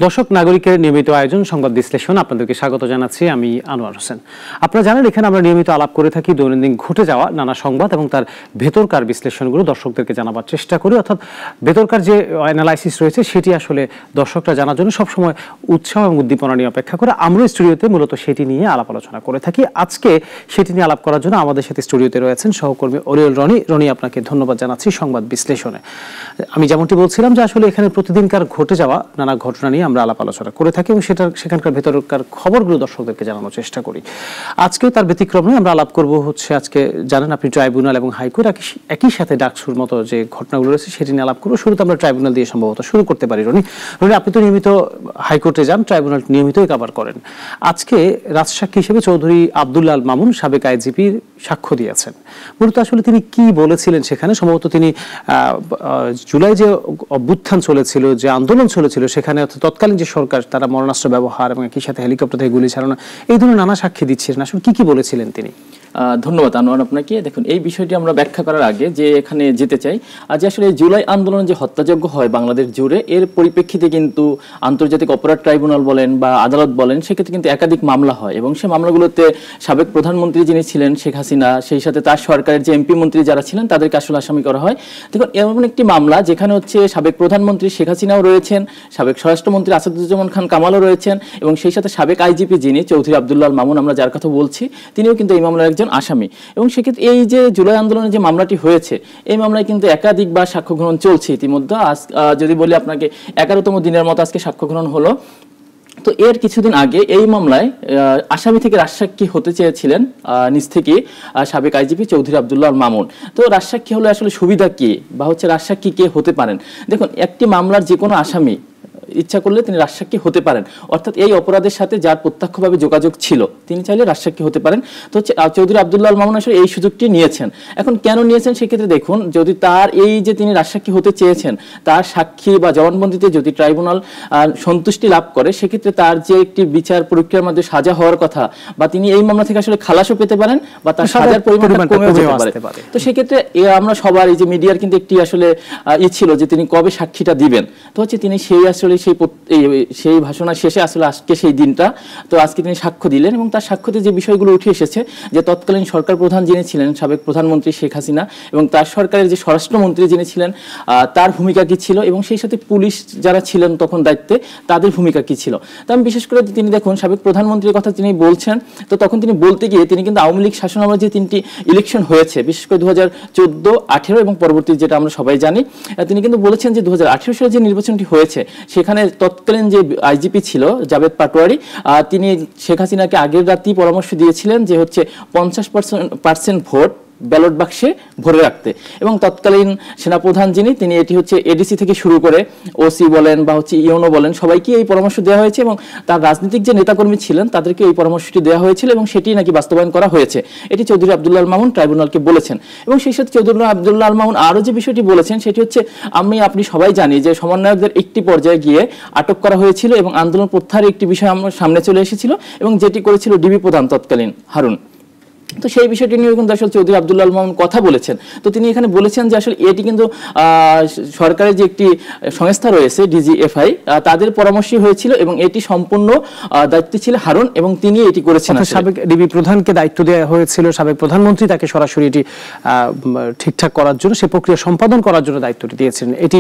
দর্শক নাগরিকের নিয়মিত আয়োজন সংবাদ বিশ্লেষণ আপনাদেরকে স্বাগত জানাচ্ছি। আমি আনোয়ার হোসেন। আপনারা জানেন এখানে আমরা নিয়মিত আলাপ করে থাকি দৈনন্দিন ঘটে যাওয়া নানা সংবাদ এবং তার ভেতরকার বিশ্লেষণগুলো দর্শকদেরকে জানাবার চেষ্টা করি, অর্থাৎ ভেতরকার যে অ্যানালাইসিস রয়েছে সেটি আসলে দর্শকরা জানার জন্য সবসময় উৎসাহ এবং উদ্দীপনা নিয়ে অপেক্ষা করে। আমরা স্টুডিওতে মূলত সেটি নিয়ে আলাপ আলোচনা করে থাকি। আজকে সেটি নিয়ে আলাপ করার জন্য আমাদের সাথে স্টুডিওতে রয়েছেন সহকর্মী অরিয়ল রনি। রনি, আপনাকে ধন্যবাদ জানাচ্ছি সংবাদ বিশ্লেষণে। আমি যেমনটি বলছিলাম যে আসলে এখানে প্রতিদিনকার ঘটে যাওয়া নানা ঘটনা নিয়ে আমরা আলাপ আলোচনা করে থাকি এবং সেখানকার ভেতরকার খবরগুলো দর্শকদেরকে জানানোর চেষ্টা করি। আজকেও তার ব্যতিক্রম নয়। আমরা আলাপ করব হচ্ছে, আজকে জানেন আপনি ট্রাইব্যুনাল এবং হাইকোর্ট একই সাথে ডাকসুর মতো যে ঘটনাগুলো রয়েছে সেটি নিয়ে আলাপ করবো। শুরুতে আমরা ট্রাইব্যুনাল দিয়ে সম্ভবত শুরু করতে পারি। রনি, আপনি তো নিয়মিত হাইকোর্টে যান, ট্রাইব্যুনাল নিয়মিতই কভার করেন। আজকে রাজসাক্ষী হিসেবে চৌধুরী আব্দুল্লাহ আল মামুন সাবেক আইজিপির সাক্ষ্য দিয়েছেন। মূলত আসলে তিনি কি বলেছিলেন সেখানে? সম্ভবত তিনি জুলাই যে অভ্যুত্থান চলেছিল, যে আন্দোলন চলেছিল, সেখানে তৎকালীন যে সরকার তারা মরণাস্ত্র ব্যবহার এবং একই সাথে হেলিকপ্টার থেকে গুলি চালানো, এই ধরনের নানা সাক্ষী দিচ্ছিলেন। আসলে কি বলেছিলেন তিনি? ধন্যবাদ আনোয়ার আপনাকে। দেখুন, এই বিষয়টি আমরা ব্যাখ্যা করার আগে যে এখানে যেতে চাই, যে আসলে জুলাই আন্দোলন যে হত্যাযজ্ঞ হয় বাংলাদেশ জুড়ে, এর পরিপ্রেক্ষিতে কিন্তু আন্তর্জাতিক অপরাধ ট্রাইব্যুনাল বলেন বা আদালত বলেন, সেক্ষেত্রে কিন্তু একাধিক মামলা হয় এবং সেই মামলাগুলোতে সাবেক প্রধানমন্ত্রী যিনি ছিলেন শেখ হাসিনা, সেই সাথে তার সরকারের যে এমপি মন্ত্রী যারা ছিলেন তাদেরকে আসলে আসামি করা হয়। দেখুন, এমন একটি মামলা যেখানে হচ্ছে সাবেক প্রধানমন্ত্রী শেখ হাসিনাও রয়েছেন, সাবেক স্বরাষ্ট্রমন্ত্রী আসাদুজ্জামান খান কামালও রয়েছেন এবং সেই সাথে সাবেক আইজিপি যিনি চৌধুরী আব্দুল্লাহ আল মামুন, আমরা যার কথা বলছি, তিনিও কিন্তু এই মামলার একজন আসামি। এবং সেক্ষেত্রে এই যে জুলাই আন্দোলনের যে মামলাটি হয়েছে, এই মামলায় কিন্তু একাধিকবার সাক্ষ্য গ্রহণ চলছে ইতিমধ্যে। যদি বলি আপনাকে, 11তম দিনের মতো আজকে সাক্ষ্য গ্রহণ হলো। তো এর কিছুদিন আগে এই মামলায় আসামি থেকে রাজসাক্ষী হতে চেয়েছিলেন নিজ থেকে সাবেক আইজিপি চৌধুরী আব্দুল্লাহ আল মামুন। তো রাজসাক্ষী হলে আসলে সুবিধা কি, বা হচ্ছে রাজসাক্ষী কে হতে পারেন? দেখুন, একটি মামলার যে কোনো আসামি ইচ্ছা করলে তিনি রাজসাক্ষী হতে পারেন, অর্থাৎ এই অপরাধের সাথে যার প্রত্যক্ষভাবে যোগাযোগ ছিল তিনি চাইলে রাজসাক্ষী হতে পারেন। তো চৌধুরী আব্দুল্লাহ আল মামুন আসলে এই সুযোগটি নিয়েছেন। এখন কেন নিয়েছেন সেক্ষেত্রে দেখুন, যদি তার এই যে তিনি রাজসাক্ষী হতে চেয়েছেন, তার সাক্ষী বা জবানবন্দিতে যদি ট্রাইব্যুনাল সন্তুষ্টি লাভ করে, সেক্ষেত্রে তার যে একটি বিচার প্রক্রিয়ার মধ্যে সাজা হওয়ার কথা, বা তিনি এই মামলা থেকে আসলে খালাসও পেতে পারেন বা তার সাজার পরিমাণ কমেও যেতে পারে। তো সেক্ষেত্রে আমরা সবার এই যে মিডিয়ার কিন্তু একটি আসলে ছিল যে তিনি কবে সাক্ষীটা দিবেন। তো হচ্ছে তিনি সেই আসলে সেই ভাষণের শেষে আসলে আজকে সেই দিনটা, তো আজকে তিনি সাক্ষ্য দিলেন এবং তার সাক্ষ্যতে যে বিষয়গুলো উঠে এসেছে, যে তৎকালীন সরকার প্রধান যিনি ছিলেন সাবেক প্রধানমন্ত্রী শেখ হাসিনা এবং তার সরকারের যে স্বরাষ্ট্রমন্ত্রী যিনি ছিলেন তার ভূমিকা কি ছিল, এবং সেই সাথে পুলিশ যারা ছিলেন তখন দায়িত্বে তাদের ভূমিকা কি ছিল। তো আমি বিশেষ করে তিনি দেখুন সাবেক প্রধানমন্ত্রীর কথা তিনি বলছেন, তো তখন তিনি বলতে গিয়ে তিনি কিন্তু আওয়ামী লীগ শাসনামলে যে 3টি ইলেকশন হয়েছে, বিশেষ করে 2014, 18 এবং পরবর্তী যেটা আমরা সবাই জানি, তিনি কিন্তু বলেছেন যে 2018 সালে যে নির্বাচনটি হয়েছে সেখানে তৎকালীন যে আইজিপি ছিল জাভেদ পাটোয়ারি, তিনি শেখ হাসিনাকে আগের রাতেই পরামর্শ দিয়েছিলেন যে হচ্ছে 50% ভোট ব্যালট বাক্সে ভরে রাখতে, এবং তৎকালীন সেনাপ্রধান যিনি তিনি এটি হচ্ছে এডিসি থেকে শুরু করে ওসি বলেন বা হচ্ছে ইউনো বলেন, সবাইকে এই পরামর্শ দেওয়া হয়েছে এবং তার রাজনৈতিক যে নেতাকর্মী ছিলেন তাদেরকে এই পরামর্শটি দেওয়া হয়েছিল এবং সেটি নাকি বাস্তবায়ন করা হয়েছে। এটি চৌধুরী আব্দুল্লাহ আল মামুন ট্রাইব্যুনালকে বলেছেন। এবং সেই সাথে চৌধুরী আব্দুল্লাহ আল মামুন আরও যে বিষয়টি বলেছেন সেটি হচ্ছে, আপনি সবাই জানি যে সমন্বয়কদের একটি পর্যায়ে গিয়ে আটক করা হয়েছিল এবং আন্দোলন প্রত্যাহারের একটি বিষয় আমার সামনে চলে এসেছিল এবং যেটি করেছিল ডিবি প্রধান তৎকালীন হারুন। তো সেই বিষয়টি নিয়ে কিন্তু আসলে চৌধুরী আব্দুল্লাহ আল মামুন কথা বলেছেন। তো তিনি এখানে বলেছেন যে আসলে এটি কিন্তু সরকারের যে একটি সংস্থা রয়েছে ডিজিএফআই, তাদের পরামর্শই হয়েছিল এবং এটি সম্পূর্ণ দায়িত্ব ছিল হারুন এবং তিনি এটি করেছেন। সাবেক ডিবি প্রধানকে দায়িত্ব দেওয়া হয়েছিল, সাবেক প্রধানমন্ত্রী তাকে সরাসরি এটি ঠিকঠাক করার জন্য, সে প্রক্রিয়া সম্পাদন করার জন্য দায়িত্বটি দিয়েছেন। এটি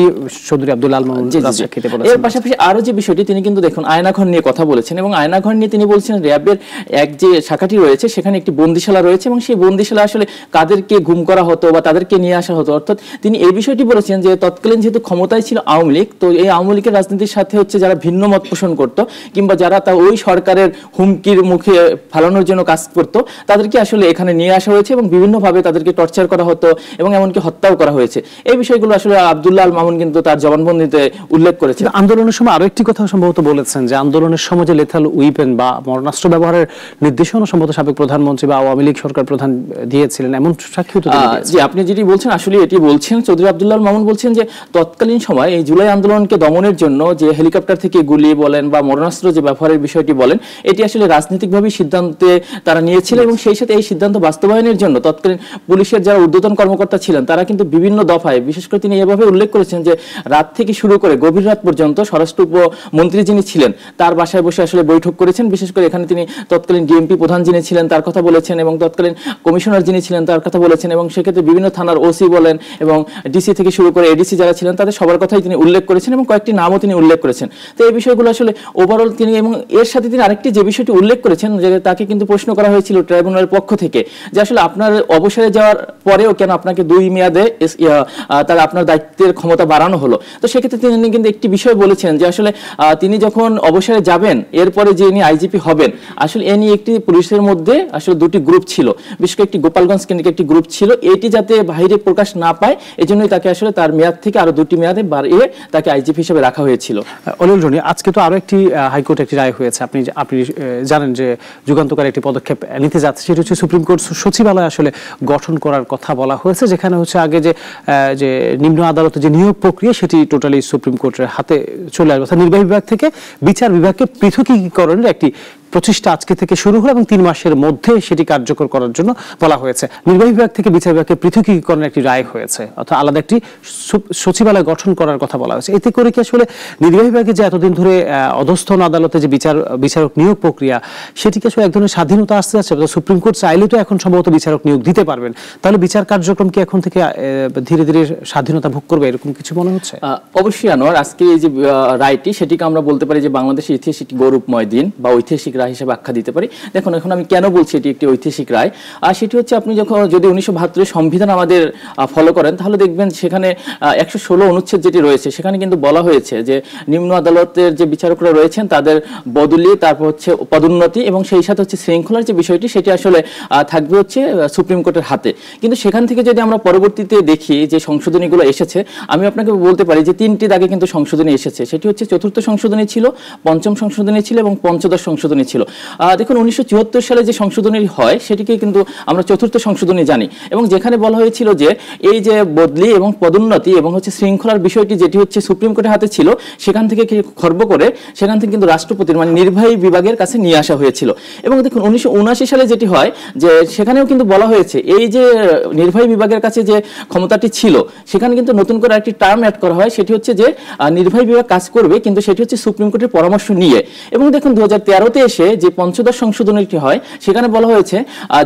চৌধুরী আব্দুল্লাহ আল মামুন রাজসাক্ষীতে বলেছেন। এর পাশাপাশি আরো যে বিষয়টি তিনি কিন্তু দেখুন আয়নাঘর নিয়ে কথা বলেছেন এবং আয়নাঘর নিয়ে তিনি বলছেন র্যাবের এক যে শাখাটি রয়েছে সেখানে একটি বন্দিশালা রয়েছে এবং সেই বন্দিশালা আসলে কাদেরকে গুম করা হতো বা তাদেরকে নিয়ে আসা হতো। অর্থাৎ তিনি এই বিষয়টি বলেছেন যে তৎকালীন যেহেতু ক্ষমতায় ছিল আওয়ামী লীগ, তো এই আওয়ামী লীগের রাজনীতির সাথে হচ্ছে যারা ভিন্ন মত পোষণ করত কিংবা যারা তা ওই সরকারের হুমকির মুখে ফালানোর জন্য কাজ করত, তাদেরকে আসলে এখানে নিয়ে আসা হয়েছে এবং বিভিন্নভাবে তাদেরকে টর্চার করা হতো এবং এমনকি হত্যাও করা হয়েছে। এই বিষয়গুলো আসলে আব্দুল্লাহ আল মামুন কিন্তু তার জবানবন্দিতে উল্লেখ করেছেন। আন্দোলনের সময় আরো একটি কথা সম্ভবত বলেছেন যে আন্দোলনের সময় যে লেথাল উইপেন বা মরণাস্ত্র ব্যবহারের নির্দেশনা সম্ভবত সাবেক প্রধানমন্ত্রী বা আওয়ামী লীগ লীগ সরকার প্রধান দিয়েছিলেন, এমন সাক্ষী তো জি, আপনি যেটি বলছেন আসলে এটি বলছেন। চৌধুরী আব্দুল্লাহ আল মামুন বলছেন যে তৎকালীন সময় এই জুলাই আন্দোলনকে দমনের জন্য যে হেলিকপ্টার থেকে গুলি বলেন বা মরণাস্ত্র যে ব্যবহারের বিষয়টি বলেন, এটি আসলে রাজনৈতিকভাবে সিদ্ধান্তে তারা নিয়েছিল এবং সেই সাথে এই সিদ্ধান্ত বাস্তবায়নের জন্য তৎকালীন পুলিশের যারা ঊর্ধ্বতন কর্মকর্তা ছিলেন তারা কিন্তু বিভিন্ন দফায়, বিশেষ করে তিনি এভাবে উল্লেখ করেছেন যে রাত থেকে শুরু করে গভীর রাত পর্যন্ত স্বরাষ্ট্র উপমন্ত্রী যিনি ছিলেন তার বাসায় বসে আসলে বৈঠক করেছেন। বিশেষ করে এখানে তিনি তৎকালীন ডিএমপি প্রধান যিনি ছিলেন তার কথা বলেছেন এবং তৎকালীন কমিশনার যিনি ছিলেন তার কথা বলেছেন এবং সেক্ষেত্রে বিভিন্ন থানার ওসি বলেন এবং ডিসি থেকে শুরু করে এডিসি যারা ছিলেন তাদের সবার কথাই তিনি উল্লেখ করেছেন এবং কয়েকটি নামও তিনি উল্লেখ করেছেন। তো এই বিষয়গুলো আসলে ওভারঅল তিনি, এবং এর সাথে তিনি আরেকটি যে বিষয়টি উল্লেখ করেছেন যে তাকে কিন্তু প্রশ্ন করা হয়েছিল ট্রাইব্যুনালের পক্ষ থেকে যে আসলে আপনার অবসরে যাওয়ার পরেও কেন আপনাকে 2 মেয়াদে তার আপনার দায়িত্বের ক্ষমতা বাড়ানো হলো। তো সেক্ষেত্রে তিনি কিন্তু একটি বিষয় বলেছেন যে আসলে তিনি যখন অবসরে যাবেন এরপরে যে ইনি আইজিপি হবেন, আসলে এ নিয়ে একটি পুলিশের মধ্যে আসলে দুটি গ্রুপ ছিল, বিশেষ করে একটি গোপালগঞ্জ কেন্দ্রিক একটি গ্রুপ ছিল, এটি যাতে বাইরে প্রকাশ না পায় এজন্যই তাকে আসলে তার মেয়াদ থেকে আরো 2টি মেয়াদে বাড়িয়ে তাকে আইজিপি হিসেবে রাখা হয়েছিল। অনিল রনি, আজকে তো আরো একটি হাইকোর্ট একটি রায় হয়েছে, আপনি জানেন যে যুগান্তকারী একটি পদক্ষেপ নিতে যাচ্ছে, সেটা হচ্ছে সুপ্রিম কোর্ট সচিবালয় আসলে গঠন করার কথা বলা হয়েছে, যেখানে হচ্ছে আগে যে নিম্ন আদালতে যে নিয়োগ প্রক্রিয়া সেটি টোটালি সুপ্রিম কোর্টের হাতে চলে আসবে, অর্থাৎ নির্বাহী বিভাগ থেকে বিচার বিভাগকে পৃথকীকরণের একটি প্রচেষ্টা আজকে থেকে শুরু হলো এবং 3 মাসের মধ্যে সেটি কার্যকর করার জন্য বলা হয়েছে। নির্বাহী বিভাগ থেকে বিচার বিভাগকে পৃথকীকরণের একটি রায় হয়েছে, অর্থাৎ আলাদা একটি সচিবালয় গঠন করার কথা বলা হয়েছে। এতে করে কি আসলে নির্বাহী বিভাগে যে এতদিন ধরে অধস্থন আদালতে যে বিচারক নিয়োগ প্রক্রিয়া সেটিকে আসলে এক ধরনের স্বাধীনতা আসতে যাচ্ছে? সুপ্রিম কোর্ট চাইলে তো এখন সম্ভবত বিচারক নিয়োগ দিতে পারবেন, তাহলে বিচার কার্যক্রম কি এখন থেকে ধীরে ধীরে স্বাধীনতা ভোগ করবে, এরকম কিছু মনে হচ্ছে? অবশ্যই আনোয়ার, আজকে এই যে রায়টি সেটিকে আমরা বলতে পারি যে বাংলাদেশের ইতিহাসে একটি গৌরবময় দিন বা ঐতিহাসিক রায় হিসেবে আখ্যা দিতে পারি। দেখুন এখন আমি কেন বলছি এটি একটি ঐতিহাসিক রায়, আর সেটি হচ্ছে আপনি যদি 1972 সংবিধান আমাদের ফলো করেন তাহলে দেখবেন সেখানে 116 অনুচ্ছেদ যেটি রয়েছে সেখানে কিন্তু বলা হয়েছে যে নিম্ন আদালতের যে বিচারকরা রয়েছেন তাদের বদলি, তারপর হচ্ছে পদোন্নতি এবং সেই সাথে হচ্ছে শৃঙ্খলার যে বিষয়টি সেটি আসলে থাকবে হচ্ছে সুপ্রিম কোর্টের হাতে। কিন্তু সেখান থেকে যদি আমরা পরবর্তীতে দেখি যে সংশোধনীগুলো এসেছে, আমি আপনাকে বলতে পারি যে 3টি দাগে কিন্তু সংশোধনী এসেছে। সেটি হচ্ছে 4র্থ সংশোধনী ছিল, 5ম সংশোধনী ছিল এবং 15দশ সংশোধনী ছিল। দেখুন 1974 সালে যে সংশোধনী হয় সেটিকে কিন্তু আমরা 4র্থ সংশোধনী জানি এবং যেখানে বলা হয়েছিল যে এই যে বদলি এবং পদোন্নতি এবং হচ্ছে শৃঙ্খলার বিষয়টি যেটি হচ্ছে সুপ্রিম কোর্টের হাতে ছিল সেখান থেকে খর্ব করে সেখান থেকে কিন্তু রাষ্ট্রপতির মানে নির্বাহী বিভাগের কাছে নিয়ে আসা হয়েছিল। এবং দেখুন 1979 সালে যেটি হয় যে সেখানেও কিন্তু বলা হয়েছে এই যে নির্বাহী বিভাগের কাছে যে ক্ষমতাটি ছিল সেখানে কিন্তু নতুন করে একটি টার্ম অ্যাড করা হয়, সেটি হচ্ছে যে নির্বাহী বিভাগ কাজ করবে কিন্তু সেটি হচ্ছে সুপ্রিম কোর্টের পরামর্শ নিয়ে। এবং দেখুন 2013-তে এসে যে 5দশ সংশোধনীটি হয় সেখানে বলা হয়েছে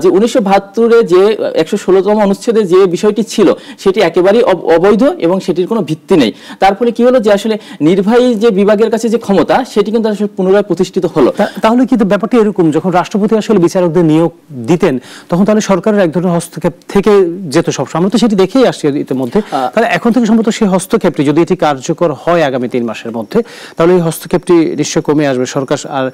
যে 1972-এ যে 116তম অনুচ্ছেদে যে বিষয়টি ছিল সেটি একেবারেই অবৈধ এবং সেটির কোনো ভিত্তি নেই। তার ফলে কি হলো যে আসলে নির্বাহী যে বিভাগের কাছে যে ক্ষমতা সেটি কিন্তু আসলে পুনরায় প্রতিষ্ঠিত হলো। তাহলে কিন্তু ব্যাপারটি এরকম, যখন রাষ্ট্রপতি আসলে বিচারকদের নিয়োগ দিতেন তখন তাহলে সরকারের এক ধরনের হস্তক্ষেপ থেকে যেত সবসময়, আমরা তো সেটি দেখেই আসছি ইতিমধ্যে। তাহলে এখন থেকে সম্ভবত সেই হস্তক্ষেপটি যদি এটি কার্যকর হয় আগামী 3 মাসের মধ্যে তাহলে এই হস্তক্ষেপটি নিশ্চয় কমে আসবে। সরকার আর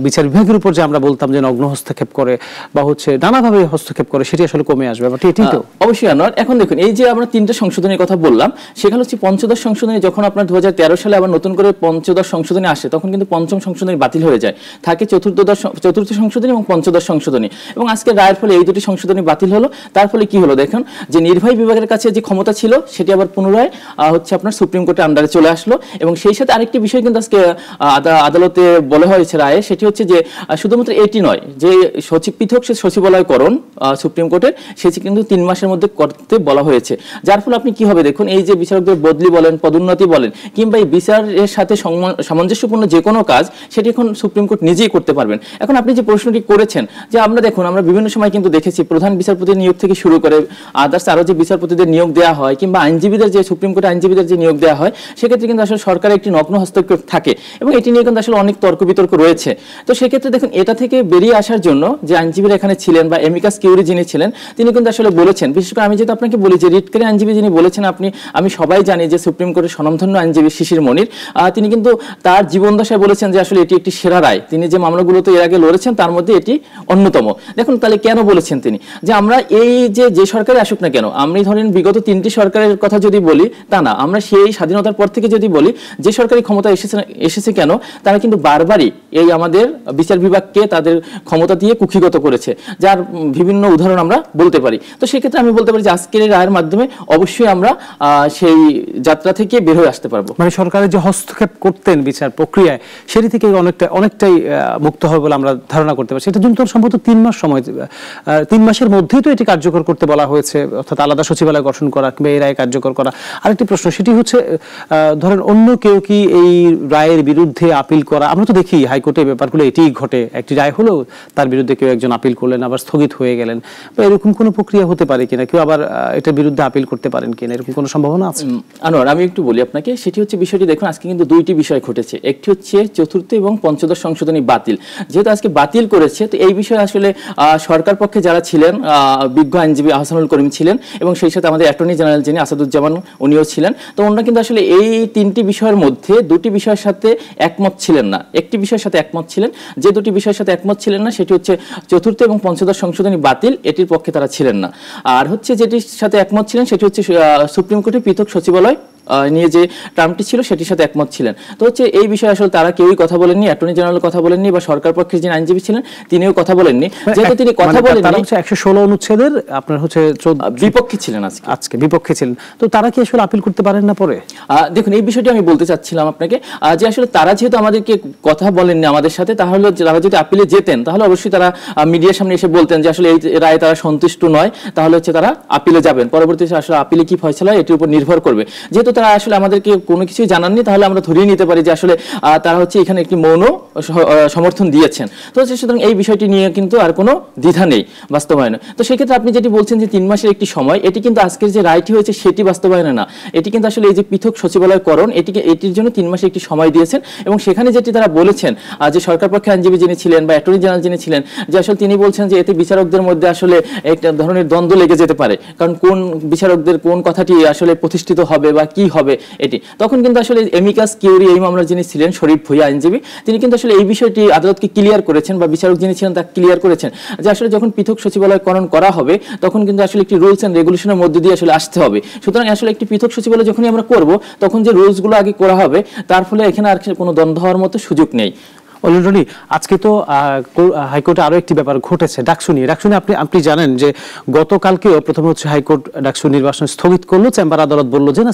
বিচার বিভাগের উপর যে আমরা বলতাম যে নগ্ন হস্তক্ষেপ করে বা হচ্ছে নানাভাবে হস্তক্ষেপ করে সেটি আসলে কমে আসবে, ব্যাপারটি এটি তো অবশ্যই আনোয়ার। এখন দেখুন এই যে আমরা 3টে সংশোধনীর কথা বললাম সেখানে হচ্ছে 5দশ সংশোধনী, যখন আপনার 2013 সালে আবার নতুন করে 5দশ সংশোধনী আসে তখন কিন্তু 5ম সংশোধনী বাতিল হয়ে যায়, থাকে 4র্থ সংশোধনী এবং 5দশ সংশোধনী। এবং আজকে রায়ের ফলে এই দুটি সংশোধনী বাতিল হলো। তার ফলে কি হলো দেখুন যে নির্বাহী বিভাগের কাছে যে ক্ষমতা ছিল সেটি আবার পুনরায় হচ্ছে আপনার সুপ্রিম কোর্টের আন্ডারে চলে আসলো। এবং সেই সাথে আরেকটি বিষয় কিন্তু আজকে আদালতে বলা হয়েছে রায়ে, সেটি হচ্ছে যে শুধুমাত্র এটি নয় যে পৃথক সে সচিবালয়করণ সুপ্রিম কোর্টের সেটি কিন্তু 3 মাসের মধ্যে করতে বলা হয়েছে। যার ফলে আপনি কি হবে দেখুন এই যে বিচারকদের বদলি বলেন, পদোন্নতি বলেন কিংবা এই বিচারের সাথে সামঞ্জস্যপূর্ণ যে কোনো কাজ সেটি এখন সুপ্রিম কোর্ট নিজেই করতে পারবেন। এখন আপনি যে প্রশ্নটি করেছেন যে আমরা দেখুন আমরা বিভিন্ন সময় কিন্তু দেখেছি প্রধান বিচারপতির নিয়োগ থেকে শুরু করে আদার্স আরো যে বিচারপতিদের নিয়োগ দেওয়া হয় কিংবা আইনজীবীদের যে সুপ্রিম কোর্টে আইনজীবীদের যে নিয়োগ দেওয়া হয় সেক্ষেত্রে কিন্তু আসলে সরকারের একটি নগ্ন হস্তক্ষেপ থাকে এবং এটি নিয়ে কিন্তু আসলে অনেক তর্ক বিতর্ক রয়েছে। তো সেক্ষেত্রে দেখুন এটা থেকে বেরিয়ে আসার জন্য যে আইনজীবীরা এখানে ছিলেন বা এমিকাস কিউরি যিনি ছিলেন তিনি কিন্তু আসলে বলেছেন, বিশেষ করে আমি যেহেতু আপনাকে বলি যে রিটকারী আইনজীবী যিনি বলেছেন আমি সবাই জানি যে সুপ্রিম কোর্টের স্বনামধন্য আইনজীবী শিশির মনির, তিনি কিন্তু তার জীবনদশায় বলেছেন যে আসলে এটি একটি সেরা রায়। তিনি যে মামলাগুলোতে এর আগে লড়েছেন তার মধ্যে এটি অন্যতম। দেখুন তাহলে কেন বলেছেন তিনি যে আমরা এই যে সরকারে আসুক না কেন, আমি ধরেন বিগত 3টি সরকারের কথা যদি বলি তা না, আমরা সেই স্বাধীনতার পর থেকে যদি বলি যে সরকারি ক্ষমতা এসেছে কেন তারা কিন্তু বারবারই এই আমাদের বিচার বিভাগকে তাদের ক্ষমতা দিয়ে কুক্ষিগত করেছে, যার বিভিন্ন উদাহরণ আমরা বলতে পারি। তো সেক্ষেত্রে আমি বলতে পারি যে আজকের এই রায়ের মাধ্যমে অবশ্যই আমরা সেই যাত্রা থেকে বের হয়ে আসতে পারবো। মানে সরকারের যে হস্তক্ষেপ করতেন বিচার প্রক্রিয়ায় সেটি থেকে অনেকটাই মুক্ত হবে বলে আমরা ধারণা করতে পারছি। এটা যুক্তরাষ্ট্র সম্ভবত 3 মাস সময়, 3 মাসের মধ্যেই তো এটি কার্যকর করতে বলা হয়েছে, অর্থাৎ আলাদা সচিবালয় গঠন করা কিংবা এই রায় কার্যকর করা। আরেকটি প্রশ্ন সেটি হচ্ছে, ধরেন অন্য কেউ কি এই রায়ের বিরুদ্ধে আপিল করা, আমরা তো দেখি হাইকোর্টে ব্যাপারগুলো এটিই ঘটে, একটি রায় হলো তার বিরুদ্ধে কেউ একজন আপিল করলেন আবার স্থগিত হয়ে গেলেন, বা এরকম কোনো প্রক্রিয়া হতে পারে কিনা, কেউ আবার এটার বিরুদ্ধে আপিল করতে পারেন কিনা, এরকম কোনো সম্ভাবনা আছে? আনোয়ার, আমি একটু বলি আপনাকে, সেটি হচ্ছে বিষয়টি দেখুন আজকে কিন্তু দুইটি বিষয় ঘটেছে। একটি হচ্ছে চতুর্থ এবং পঞ্চদশ সংশোধনী বাতিল, যেহেতু আজকে বাতিল করেছে তো এই বিষয়ে আসলে সরকার পক্ষে যারা ছিলেন বিজ্ঞ আইনজীবী আহসানুল করিম ছিলেন এবং সেই সাথে আমাদের অ্যাটর্নি জেনারেল যিনি আসাদুজ্জামান উনিও ছিলেন। তো ওনারা কিন্তু আসলে এই 3টি বিষয়ের মধ্যে 2টি বিষয়ের সাথে একমত ছিলেন না, একটি বিষয়ের সাথে একমত ছিলেন। যে 2টি বিষয়ের সাথে একমত ছিলেন না সেটি হচ্ছে চতুর্থ এবং পঞ্চদশ সংশোধনী বাতিল, এটির পক্ষে তারা ছিলেন না। আর হচ্ছে যেটির সাথে একমত ছিলেন সেটি হচ্ছে সুপ্রিম কোর্টের পৃথক সচিবালয় নিয়ে যে টার্মটি ছিল সেটির সাথে একমত ছিলেন। তো হচ্ছে এই বিষয়ে আসলে তারা কেউই কথা বলেননি, অ্যাটর্নি জেনারেল কথা বলেননি বা সরকার পক্ষের যিনি আইনজীবী ছিলেন তিনিও কথা বলেননি। যেহেতু তিনি কথা বলেননি, তারা হচ্ছে 116 অনুচ্ছেদের আপনার হচ্ছে বিপক্ষে ছিলেন, আজকে বিপক্ষে ছিলেন, তো তারা কি আসলে আপিল করতে পারেন না পরে? দেখুন এই বিষয়টি আমি বলতে চাচ্ছিলাম আপনাকে যে আসলে তারা যেহেতু আমাদেরকে কথা বলেননি আমাদের সাথে, তাহলে তারা যদি আপিলে যেতেন তাহলে অবশ্যই তারা মিডিয়ার সামনে এসে বলতেন যে আসলে এই রায়ে তারা সন্তুষ্ট নয়, তাহলে হচ্ছে তারা আপিলে যাবেন। পরবর্তীতে আসলে আপিলে কি ফয়সালা হয় এটির উপর নির্ভর করবে। যেহেতু তারা আসলে আমাদেরকে কোনো কিছুই জানাননি, তাহলে আমরা ধরিয়ে নিতে পারি যে আসলে তারা হচ্ছে এখানে একটি মৌন সমর্থন দিয়েছেন। তো সুতরাং এই বিষয়টি নিয়ে কিন্তু আর কোনো দ্বিধা নেই বাস্তবায়নে। তো সেক্ষেত্রে আপনি যেটি বলছেন যে 3 মাসের একটি সময়, এটি কিন্তু আজকের যে রায়টি হয়েছে সেটি বাস্তবায়নে না, এটি কিন্তু আসলে এই যে পৃথক সচিবালয়করণ এটির জন্য 3 মাসের একটি সময় দিয়েছেন। এবং সেখানে যেটি তারা বলেছেন যে সরকার পক্ষে আইনজীবী যিনি ছিলেন বা অ্যাটর্নি জেনারেল যিনি ছিলেন, যে আসলে তিনি বলছেন যে এতে বিচারকদের মধ্যে আসলে একটা ধরনের দ্বন্দ্ব লেগে যেতে পারে, কারণ কোন বিচারকদের কোন কথাটি আসলে প্রতিষ্ঠিত হবে বা কি হবে এটি। তখন কিন্তু আসলে এমিকাস কিউরি এই মামলার যিনি ছিলেন শরীফ ভুঁইয়া আইনজীবী, তিনি কিন্তু আসলে এই বিষয়টি আদালতকে ক্লিয়ার করেছেন বা বিচারক যিনি ছিলেন তা ক্লিয়ার করেছেন যে আসলে যখন পৃথক সচিবালয়করণ করা হবে তখন কিন্তু আসলে একটি রুলস এন্ড রেগুলেশনের মধ্যে দিয়ে আসলে আসতে হবে। সুতরাং আসলে একটি পৃথক সচিবালয় যখনই আমরা করব তখন যে রুলসগুলো আগে করা হবে তার ফলে এখানে আর কোনো দ্বন্দ্ব হওয়ার মতো সুযোগ নেই। অলরেডি আজকে তো হাইকোর্টে আরো একটি ব্যাপার ঘটেছে, ডাকসু নিয়ে। আপনি জানেন যে গতকালকেও প্রথমে হচ্ছে হাইকোর্ট ডাকসু নির্বাচন স্থগিত করলো, চেম্বার আদালত বললো যে না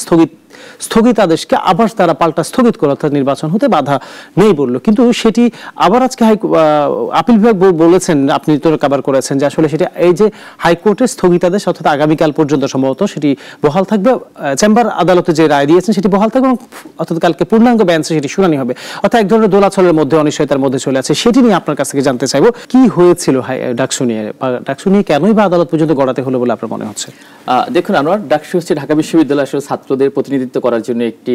স্থগিতাদেশকে আবার তারা পাল্টা স্থগিত করলো, অর্থাৎ নির্বাচন হতে বাধা নেই বললো। কিন্তু সেটি আবার আজকে আপিল বিভাগ বলেছেন, আপনি তো কভার করেছেন যে আসলে সেটি এই যে হাইকোর্টের স্থগিতাদেশ অর্থাৎ আগামীকাল পর্যন্ত সম্ভবত সেটি বহাল থাকবে, চেম্বার আদালতে যে রায় দিয়েছেন সেটি বহাল থাকবে, অর্থাৎ কালকে পূর্ণাঙ্গ বেঞ্চে সেটি শুনানি হবে। অর্থাৎ এক ধরনের দোলাচলের মধ্যে অনিশ্চয়তার মধ্যে চলে আছে। সেটি নিয়ে আপনার কাছ থেকে জানতে চাইবো কি হয়েছিল ডাকসু নিয়ে কেনই বা আদালত পর্যন্ত গড়াতে হলো বলে আপনার মনে হচ্ছে? দেখুন আনোয়ার, ডাকসু হচ্ছে ঢাকা বিশ্ববিদ্যালয় আসলে ছাত্রদের প্রতিনিধিত্ব করার জন্য একটি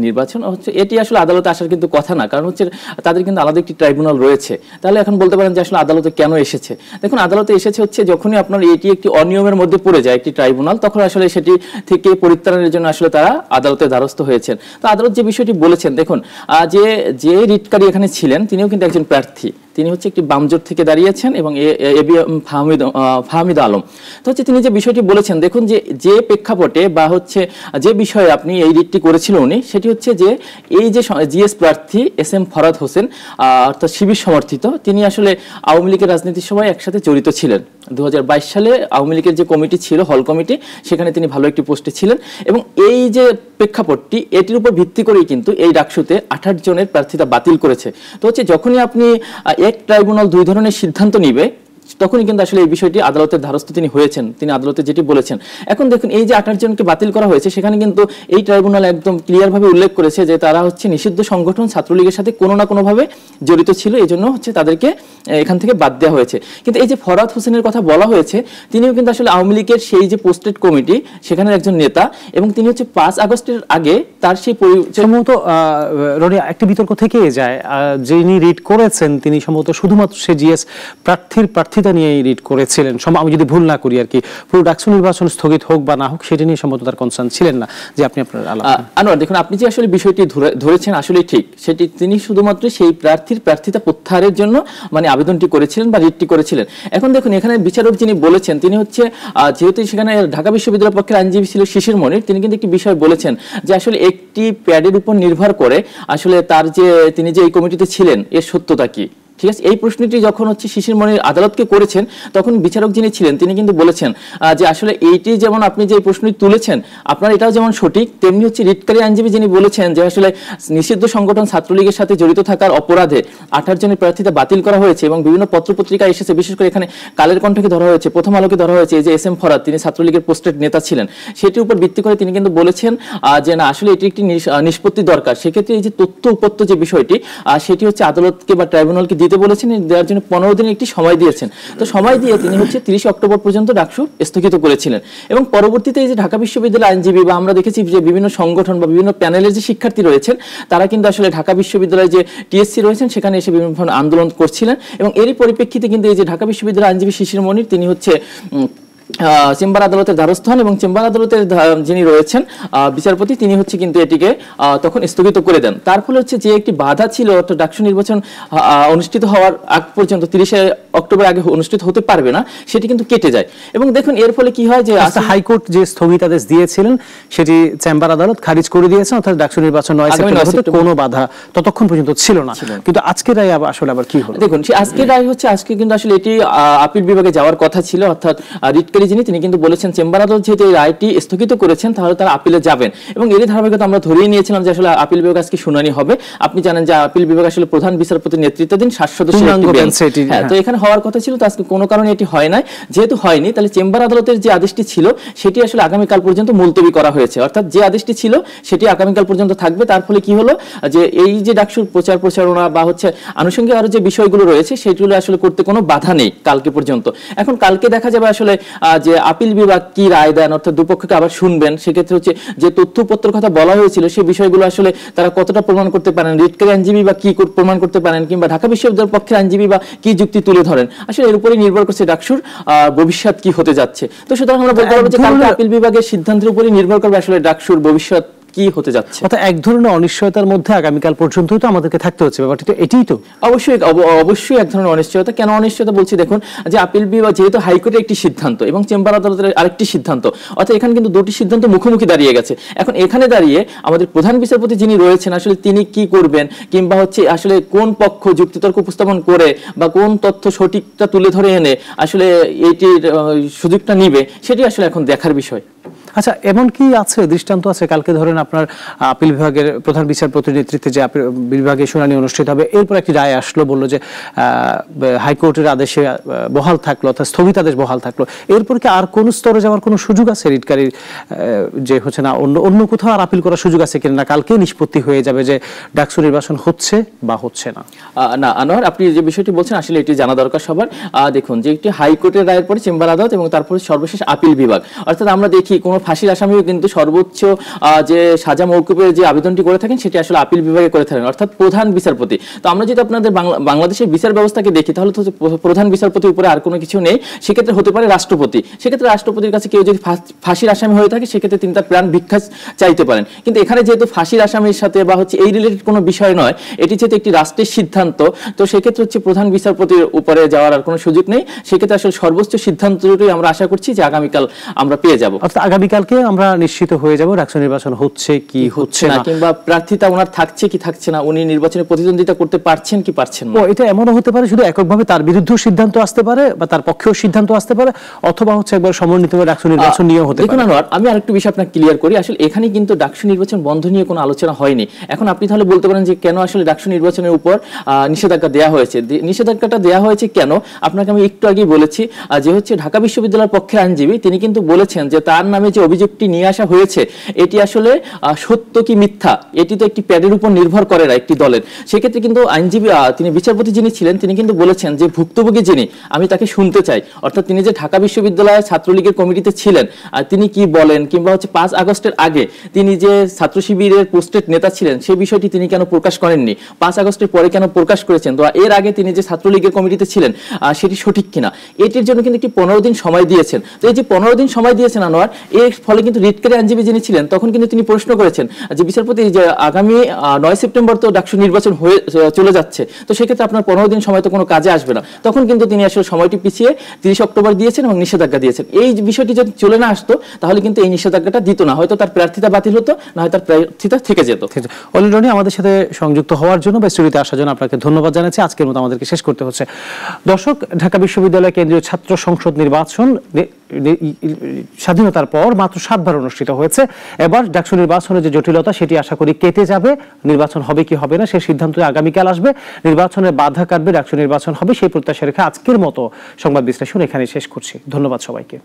নির্বাচন হচ্ছে, এটি আসলে আদালতে আসার কিন্তু কথা না, কারণ হচ্ছে তাদের কিন্তু আলাদা একটি ট্রাইব্যুনাল রয়েছে। তাহলে এখন বলতে পারেন যে আসলে আদালতে কেন এসেছে। দেখুন আদালতে এসেছে হচ্ছে যখনই আপনার এটি একটি অনিয়মের মধ্যে পড়ে যায় একটি ট্রাইব্যুনাল, তখন আসলে সেটি থেকে পরিত্রাণের জন্য আসলে তারা আদালতের দ্বারস্থ হয়েছেন। তো আদালত যে বিষয়টি বলেছেন, দেখুন যে রিটকারী এখানে ছিলেন তিনিও কিন্তু একজন প্রার্থী, তিনি হচ্ছে একটি বামজোট থেকে দাঁড়িয়েছেন এবং ফাহমিদ আলম। তো হচ্ছে তিনি যে বিষয়টি বলেছেন, দেখুন যে প্রেক্ষাপটে বা হচ্ছে যে বিষয়ে আপনি এই রিটটি করেছিল উনি, সেটি হচ্ছে যে এই যে জিএস প্রার্থী SM ফরাদ হোসেন অর্থাৎ শিবির সমর্থিত, তিনি আসলে আওয়ামী লীগের রাজনীতির সময় একসাথে জড়িত ছিলেন। 2022 সালে আওয়ামী লীগের যে কমিটি ছিল, হল কমিটি, সেখানে তিনি ভালো একটি পোস্টে ছিলেন। এবং এই যে প্রেক্ষাপটটি, এটির উপর ভিত্তি করেই কিন্তু এই ডাকসুতে 28 জনের প্রার্থিতা বাতিল করেছে। তো হচ্ছে যখনই আপনি এক ট্রাইব্যুনাল দুই ধরনের সিদ্ধান্ত নিবে তখনই কিন্তু আসলে এই বিষয়টি আদালতের দ্বারস্থ তিনি হয়েছেন, তিনি আদালতে যেটি বলেছেন। এখন দেখুন এই যে 28 জনকে বাতিল করা হয়েছে, সেখানে কিন্তু এই ট্রাইব্যুনাল একদম ক্লিয়ারভাবে উল্লেখ করেছে যে তারা হচ্ছে নিষিদ্ধ সংগঠন ছাত্রলীগের সাথে কোনো না কোনোভাবে জড়িত ছিল, এই জন্য হচ্ছে তাদেরকে এখান থেকে বাদ দেওয়া হয়েছে। কিন্তু এই যে ফরাদ হোসেনের কথা বলা হয়েছে, তিনিও কিন্তু আসলে আওয়ামী লীগের সেই যে পোস্টেড কমিটি সেখানে একজন নেতা, এবং তিনি হচ্ছে 5 আগস্টের আগে তার সেই সম্ভবত রনি একটি বিতর্ক থেকে যায়, যিনি রিট করেছেন তিনি সম্ভবত শুধুমাত্র সে জিএস প্রার্থিতা নিয়ে রিট করেছিলেন, আমি যদি ভুল না করি আর কি। পুরো ডাকসু নির্বাচন স্থগিত হোক বা না হোক সেটি নিয়ে সম্ভবত তার কনসার্ন ছিলেন না। যে আপনি আপনার আনোয়ার, দেখুন আপনি যে আসলে বিষয়টি ধরেছেন আসলে ঠিক, সেটি তিনি শুধুমাত্র সেই প্রার্থিতা প্রত্যাহারের জন্য মানে আবেদনটি করেছিলেন বা রিটটি করেছিলেন। এখন দেখুন এখানে বিচারক যিনি বলেছেন, তিনি হচ্ছে যেহেতু সেখানে ঢাকা বিশ্ববিদ্যালয়ের পক্ষের আইনজীবী ছিল শিশির মনির, তিনি কিন্তু একটি বিষয় বলেছেন যে আসলে একটি প্যাডের উপর নির্ভর করে আসলে তিনি যে এই কমিটিতে ছিলেন এর সত্যতা কি, ঠিক আছে, এই প্রশ্নটি যখন হচ্ছে শিশির মনির আদালতকে করেছেন, তখন বিচারক যিনি ছিলেন তিনি কিন্তু বলেছেন যে আসলে এইটি যেমন আপনি যে প্রশ্নটি তুলেছেন আপনার এটাও যেমন সঠিক, তেমনি হচ্ছে রিটকারী আইনজীবী যিনি বলেছেন যে আসলে নিষিদ্ধ সংগঠন ছাত্রলীগের সাথে জড়িত থাকার অপরাধে 28 জনের প্রার্থিতা বাতিল করা হয়েছে এবং বিভিন্ন পত্রপত্রিকা এসেছে, বিশেষ করে এখানে কালের কণ্ঠকে ধরা হয়েছে, প্রথম আলোকে ধরা হয়েছে, যে এস এম ফরাদ তিনি ছাত্রলীগের পোস্টেড নেতা ছিলেন, সেটির উপর ভিত্তি করে তিনি কিন্তু বলেছেন যে না আসলে এটি একটি নিষ্পত্তি দরকার। সেক্ষেত্রে এই যে তথ্য উপত্য যে বিষয়টি সেটি হচ্ছে আদালতকে বা ট্রাইব্যুনালকে দিতে বলেছেন, দেওয়ার জন্য 15 দিনের একটি সময় দিয়েছেন। তো সময় দিয়ে তিনি হচ্ছে 30 অক্টোবর পর্যন্ত ডাকসু স্থগিত করেছিলেন এবং পরবর্তীতে এই যে ঢাকা বিশ্ববিদ্যালয়ের আইনজীবী বা আমরা দেখেছি যে বিভিন্ন সংগঠন বা বিভিন্ন প্যানেলের যে শিক্ষার্থী রয়েছেন তারা কিন্তু আসলে ঢাকা বিশ্ববিদ্যালয়ে যে টিএসসি রয়েছেন সেখানে এসে বিভিন্ন ধরনের আন্দোলন করছিলেন এবং এরই পরিপ্রেক্ষিতে কিন্তু এই যে ঢাকা বিশ্ববিদ্যালয়ের আইনজীবী শিশির মনির তিনি হচ্ছে চেম্বার আদালতের দ্বারস্থ হন এবং চেম্বার আদালতের যিনি রয়েছেন বিচারপতি তিনি হচ্ছে কিন্তু এটিকে তখন স্থগিত করে দেন। তার ফলে হচ্ছে যে একটি বাধা ছিল অর্থাৎ ডাকসু নির্বাচন অনুষ্ঠিত হওয়ার আগ পর্যন্ত 30 অক্টোবর আগে অনুষ্ঠিত হতে পারবে না, সেটি কিন্তু কেটে যায় এবং দেখুন এর ফলে কি হয় যে হাইকোর্ট যে স্থগিতাদেশ দিয়েছিলেন সেটি চেম্বার আদালত খারিজ করে দিয়েছেন, অর্থাৎ ডাকসু নির্বাচন 9 সেপ্টেম্বর কোনো বাধা ততক্ষণ পর্যন্ত ছিল না। কিন্তু আজকের রায় আসলে আবার কি হলো? দেখুন সেই আজকের রায় হচ্ছে আজকে কিন্তু আসলে এটি আপিল বিভাগে যাওয়ার কথা ছিল, অর্থাৎ রিটকারী তিনি কিন্তু বলেছেন চেম্বার আদালত যেহেতু এই রায়টি স্থগিত করেছেন তাহলে তারা আপিলে যাবেন এবং এরই ধারাবাহিকতা আমরা ধরেই নিয়েছিলাম যে আসলে আপিল বিভাগ আজকে শুনানি হবে। আপনি জানেন যে আপিল বিভাগ আসলে প্রধান বিচারপতির নেতৃত্বাধীন 7 সদস্যের একটি বেঞ্চ, তো এখানে হওয়ার কথা ছিল, তো আজকে কোনো কারণে এটি হয় নাই। যেহেতু হয়নি তাহলে চেম্বার আদালতের যে আদেশটি ছিল সেটি আসলে আগামীকাল পর্যন্ত মুলতবি করা হয়েছে, অর্থাৎ যে আদেশটি ছিল সেটি আগামীকাল পর্যন্ত থাকবে। তার ফলে কি হলো যে এই যে ডাকসুর প্রচার প্রচারণা বা হচ্ছে আনুষঙ্গিক আরো যে বিষয়গুলো রয়েছে সেগুলো আসলে করতে কোনো বাধা নেই কালকে পর্যন্ত। এখন কালকে দেখা যাবে আসলে যে আপিল বিভাগ কি রায় দেন, অর্থাৎ দুপক্ষকে আবার শুনবেন, সেক্ষেত্রে হচ্ছে যে তথ্যপত্রের কথা বলা হয়েছিল সেই বিষয়গুলো আসলে তারা কতটা প্রমাণ করতে পারেন, রিটকারী আইনজীবী বা কি প্রমাণ করতে পারেন, কিংবা ঢাকা বিশ্ববিদ্যালয়ের পক্ষের আইনজীবী বা কি যুক্তি তুলে ধরেন, আসলে এর উপরেই নির্ভর করছে ডাকসুর ভবিষ্যৎ কি হতে যাচ্ছে। তো সুতরাং আমরা বলতে পারবো যে কালকে আপিল বিভাগের সিদ্ধান্তের উপরেই নির্ভর করবে আসলে ডাকসুর ভবিষ্যৎ কি হতে যাচ্ছে। অর্থাৎ এক ধরনের অনিশ্চয়তার মধ্যে আগামীকাল পর্যন্ত তো আমাদেরকে থাকতে হচ্ছে, ব্যাপারটি তো এটাই তো। অবশ্যই এক ধরনের অনিশ্চয়তা। কেন অনিশ্চয়তা বলছি, দেখুন যে আপিল বিভাগ যেহেতু হাইকোর্টের একটি সিদ্ধান্ত এবং চেম্বার আদালতের আরেকটি সিদ্ধান্ত, অর্থাৎ এখানে কিন্তু দুটি সিদ্ধান্ত মুখোমুখি দাঁড়িয়ে গেছে। এখন এখানে দাঁড়িয়ে আমাদের প্রধান বিচারপতি যিনি রয়েছেন আসলে তিনি কি করবেন, কিংবা হচ্ছে আসলে কোন পক্ষ যুক্তিতর্ক উপস্থাপন করে বা কোন তথ্য সঠিকটা তুলে ধরে এনে আসলে এইটির সুযোগটা নিবে, সেটি আসলে এখন দেখার বিষয়। আচ্ছা, এমন কি আছে দৃষ্টান্ত আছে? কালকে ধরেন আপনার আপিল বিভাগের প্রধান বিচারপতির নেতৃত্বে যে আপিল বিভাগে শুনানি অনুষ্ঠিত হবে, এরপর একটি রায় আসলো, বললো যে হাইকোর্টের আদেশে বহাল থাকলো, অর্থাৎ স্থগিতাদেশ বহাল থাকলো, এরপর কি আর কোন স্তরে যাওয়ার কোনো সুযোগ আছে রিটকারীর, যে হচ্ছে না অন্য কোথাও আর আপিল করার সুযোগ আছে কিনা, না কালকে নিষ্পত্তি হয়ে যাবে যে ডাকসু নির্বাচন হচ্ছে বা হচ্ছে না? না আনোয়ার, আপনি যে বিষয়টি বলছেন আসলে এটি জানা দরকার সবার। দেখুন যে একটি হাইকোর্টের রায়ের পরে চেম্বার আদালত এবং তারপরে সর্বশেষ আপিল বিভাগ, অর্থাৎ আমরা দেখি কোনো ফাঁসির আসামিও কিন্তু সর্বোচ্চ যে সাজা মওকুফের যে আবেদনটি করে থাকেন সেটি আসলে আপিল বিভাগে করে থাকেন, অর্থাৎ প্রধান বিচারপতি। তো আমরা যদি আপনাদের বাংলাদেশের বিচার ব্যবস্থাকে দেখি তাহলে তো প্রধান বিচারপতির উপরে আর কোনো কিছু নেই, সেক্ষেত্রে হতে পারে রাষ্ট্রপতি। সেক্ষেত্রে রাষ্ট্রপতির কাছে কেউ যদি ফাঁসির আসামি হয়ে থাকে সেক্ষেত্রে তিনি তার প্রাণ ভিক্ষা চাইতে পারেন। কিন্তু এখানে যেহেতু ফাঁসির আসামির সাথে বা হচ্ছে এই রিলেটেড কোনো বিষয় নয়, এটি যেহেতু একটি রাষ্ট্রের সিদ্ধান্ত, তো সেক্ষেত্রে হচ্ছে প্রধান বিচারপতির উপরে যাওয়ার আর কোনো সুযোগ নেই। সেক্ষেত্রে আসলে সর্বোচ্চ সিদ্ধান্তটি আমরা আশা করছি যে আগামীকাল আমরা পেয়ে যাব, অর্থাৎ আগামীকালকে আমরা নিশ্চিত হয়ে যাব ডাকসু নির্বাচন হচ্ছে কি হচ্ছে না, কিংবা প্রার্থিতা ওনার থাকছে কি থাকছে না, উনি নির্বাচনে প্রতিদ্বন্দ্বিতা করতে পারছেন কি পারছেন না। এটা এমনও হতে পারে শুধু এককভাবে তার বিরুদ্ধেও সিদ্ধান্ত আসতে পারে বা তার পক্ষেও সিদ্ধান্ত আসতে পারে, অথবা হচ্ছে একবার সমন্বিতভাবে ডাকসু নির্বাচন নিয়েও হতে পারে। দেখুন আনোয়ার, আমি আরেকটু বিষয় আপনাকে ক্লিয়ার করি, আসলে এখানে কিন্তু ডাকসু নির্বাচন বন্ধ নিয়ে কোনো আলোচনা হয়নি। এখন আপনি তাহলে বলতে পারেন যে কেন আসলে ডাকসু নির্বাচনের উপর নিষেধাজ্ঞা দেওয়া হয়েছে। নিষেধাজ্ঞাটা দেওয়া হয়েছে কেন, আপনাকে আমি একটু আগেই বলেছি, যে হচ্ছে ঢাকা বিশ্ববিদ্যালয়ের পক্ষের আইনজীবী তিনি কিন্তু বলেছেন যে তার নামে যে অভিযোগটি নিয়ে আসা হয়েছে এটি আসলে সত্য কি মিথ্যা এটি তো একটি প্যাডের উপর নির্ভর করে না একটি দলের। সেক্ষেত্রে কিন্তু আইনজীবী তিনি বিচারপতি যিনি ছিলেন তিনি কিন্তু বলেছেন যে ভুক্তভোগী যিনি, আমি তাকে শুনতে চাই, অর্থাৎ তিনি যে ঢাকা বিশ্ববিদ্যালয়ের ছাত্রলীগের কমিটিতে ছিলেন তিনি কি বলেন, কিংবা হচ্ছে 5 আগস্টের আগে তিনি যে ছাত্র শিবিরের পোস্টেড নেতা ছিলেন সেই বিষয়টি তিনি কেন প্রকাশ করেননি, 5 আগস্টের পরে কেন প্রকাশ করেছেন, তো এর আগে তিনি যে ছাত্রলীগের কমিটিতে ছিলেন সেটি সঠিক কিনা, এটির জন্য কিন্তু একটি 15 দিন সময় দিয়েছেন। তো এই যে 15 দিন সময় দিয়েছেন আনোয়ার, এর ফলে কিন্তু রিটকারী আইনজীবী যিনি ছিলেন তখন কিন্তু তিনি প্রশ্ন প্রশ্ন করেছেন যে বিচারপতি যে আগামী 9 সেপ্টেম্বর তো ডাকসু নির্বাচন হয়ে চলে যাচ্ছে, তো সেক্ষেত্রে আপনার 15 দিন সময় তো কোনো কাজে আসবে না। তখন কিন্তু তিনি আসলে সময়টি পিছিয়ে 30 অক্টোবর দিয়েছেন এবং নিষেধাজ্ঞা দিয়েছেন। এই বিষয়টি যদি চলে না আসতো তাহলে কিন্তু এই নিষেধাজ্ঞাটা দিত না, হয়তো তার প্রার্থিতা বাতিল হতো, না হয় তার প্রার্থিতা থেকে যেত। অলরেডি আমাদের সাথে সংযুক্ত হওয়ার জন্য বা স্টুডিওতে আসার জন্য আপনাকে ধন্যবাদ জানাচ্ছি। আজকের মতো আমাদেরকে শেষ করতে হচ্ছে। দর্শক, ঢাকা বিশ্ববিদ্যালয় কেন্দ্রীয় ছাত্র সংসদ নির্বাচন স্বাধীনতার পর মাত্র 7 বার অনুষ্ঠিত হয়েছে। এবার ডাকসু নির্বাচনের যে জটিলতা সেটি আশা করি কেটে যাবে। নির্বাচন হবে কি হবে না সেই সিদ্ধান্ত আগামীকাল আসবে। নির্বাচনের বাধা কাটবে, ডাকসু নির্বাচন হবে সেই প্রত্যাশা রেখে আজকের মতো সংবাদ বিশ্লেষণ এখানে শেষ করছি। ধন্যবাদ সবাইকে।